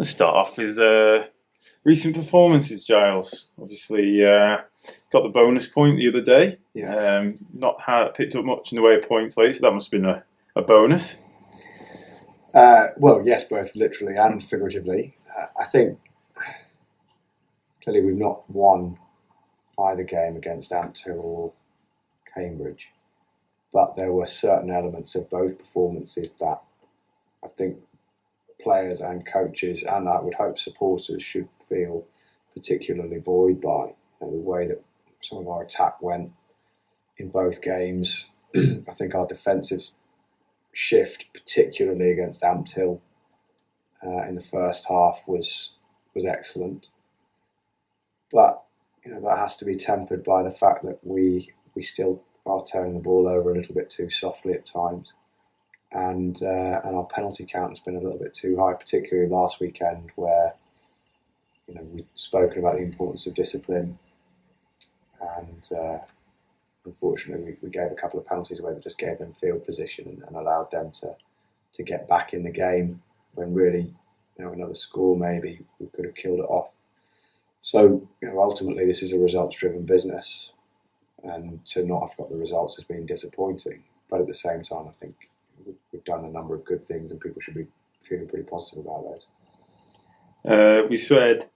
Let's start off with recent performances, Giles. Obviously, got the bonus point the other day. Yeah. Not picked up much in the way of points lately, so that must have been a bonus. Well, yes, both literally and figuratively. I think clearly we've not won either game against Ampthill or Cambridge, but there were certain elements of both performances that I think players and coaches, and I would hope supporters, should feel particularly buoyed by. The way that some of our attack went in both games. I think our defensive shift, particularly against Ampthill in the first half, was excellent. But that has to be tempered by the fact that we still are turning the ball over a little bit too softly at times. And our penalty count has been a little bit too high, particularly last weekend, where we'd spoken about the importance of discipline, and unfortunately we gave a couple of penalties away that just gave them field position and allowed them to get back in the game, when really another score maybe we could have killed it off. So ultimately this is a results-driven business, and to not have got the results has been disappointing. But at the same time, I think we've done a number of good things, and people should be feeling pretty positive about those. We said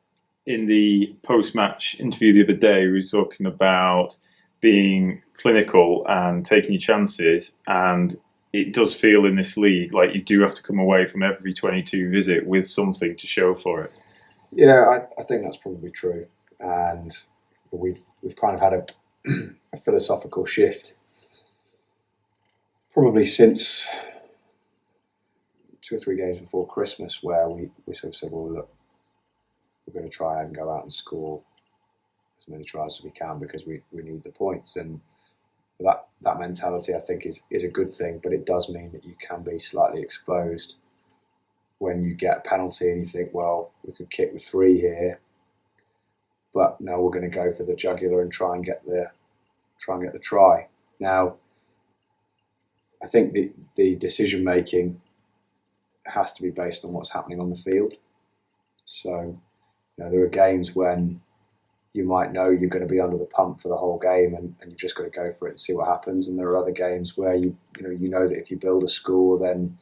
in the post-match interview the other day, we were talking about being clinical and taking your chances, and it does feel in this league like you do have to come away from every 22 visit with something to show for it. Yeah, I think that's probably true, and we've kind of had a philosophical shift probably since 2 or 3 games before Christmas, where we sort of said, well, look, we're going to try and go out and score as many tries as we can because we need the points. And that mentality, I think, is a good thing, but it does mean that you can be slightly exposed when you get a penalty and you think, well, we could kick with 3 here, but no, we're going to go for the jugular and try and get the try. Now, I think the decision making has to be based on what's happening on the field. So, there are games when you might know you're going to be under the pump for the whole game, and you've just got to go for it and see what happens. And there are other games where you know that if you build a score, then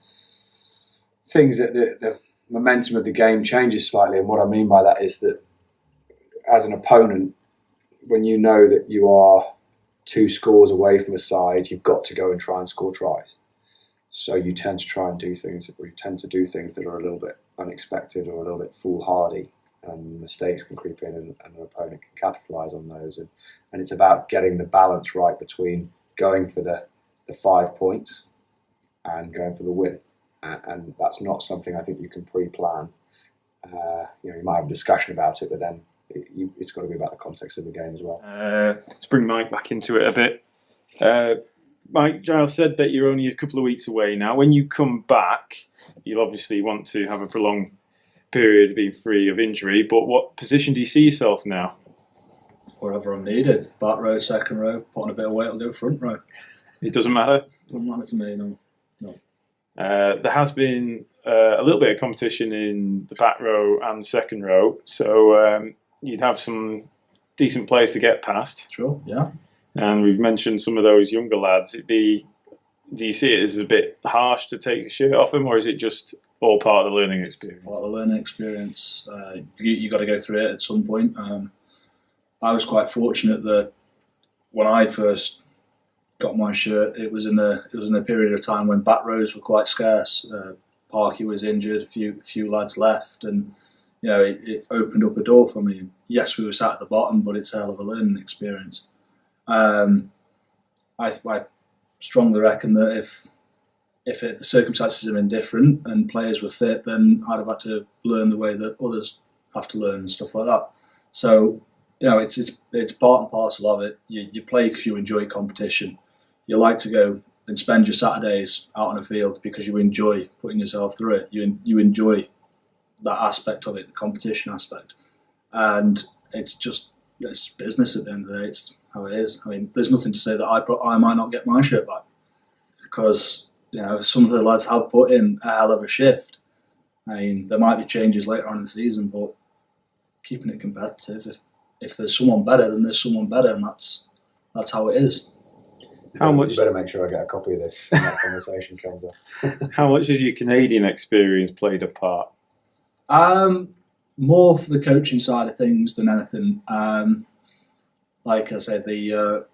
things that the momentum of the game changes slightly. And what I mean by that is that as an opponent, when you know that you are 2 scores away from a side, you've got to go and try and score tries. So you tend to try and do things, or you tend to do things that are a little bit unexpected or a little bit foolhardy, and mistakes can creep in, and an opponent can capitalise on those. And it's about getting the balance right between going for the 5 points and going for the win. And that's not something I think you can pre-plan. You might have a discussion about it, but then it's got to be about the context of the game as well. Let's bring Mike back into it a bit. Mike, Giles said that you're only a couple of weeks away now. When you come back, you'll obviously want to have a prolonged period of being free of injury, but what position do you see yourself now? Wherever I'm needed. Back row, second row, putting a bit of weight, I'll go front row. It doesn't matter? Doesn't matter to me, no. There has been a little bit of competition in the back row and second row, so you'd have some decent players to get past. Sure, yeah. And we've mentioned some of those younger lads. Do you see it as a bit harsh to take a shirt off them, or is it just all part of the learning experience? Part of the learning experience. You got to go through it at some point. I was quite fortunate that when I first got my shirt, it was in a period of time when back rows were quite scarce. Parky was injured, a few lads left, and it opened up a door for me. Yes, we were sat at the bottom, but it's a hell of a learning experience. I strongly reckon that if the circumstances had been different and players were fit, then I'd have had to learn the way that others have to learn and stuff like that. So it's part and parcel of it. You play because you enjoy competition. You like to go and spend your Saturdays out on a field because you enjoy putting yourself through it. You enjoy that aspect of it, the competition aspect, and it's business at the end of the day. It's how it is. I mean, there's nothing to say that I might not get my shirt back, because some of the lads have put in a hell of a shift, I mean, there might be changes later on in the season, but keeping it competitive. If there's someone better, then there's someone better, and that's how it is. How much? You better make sure I get a copy of this when that conversation comes up. How much has your Canadian experience played a part? More for the coaching side of things than anything. Like I said, the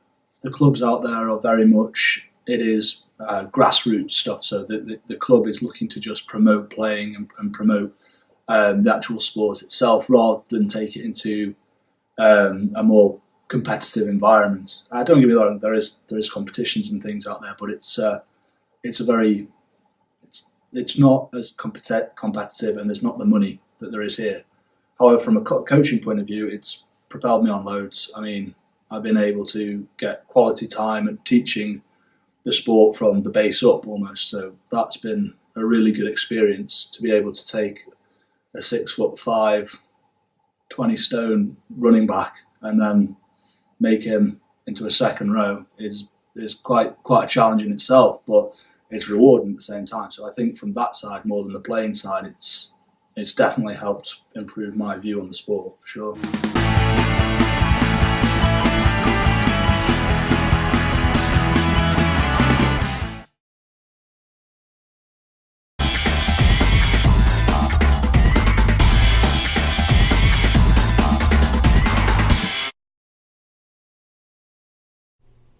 clubs out there are very much, it is grassroots stuff. So the club is looking to just promote playing and promote the actual sport itself, rather than take it into a more competitive environment. Don't get me wrong, there is competitions and things out there, but it's not as competitive, and there's not the money that there is here. However, from a coaching point of view, it's propelled me on loads. I mean, I've been able to get quality time at teaching the sport from the base up almost. So that's been a really good experience, to be able to take a 6'5", 20 stone running back and then make him into a second row is quite a challenge in itself, but it's rewarding at the same time. So I think from that side, more than the playing side, it's definitely helped improve my view on the sport, for sure.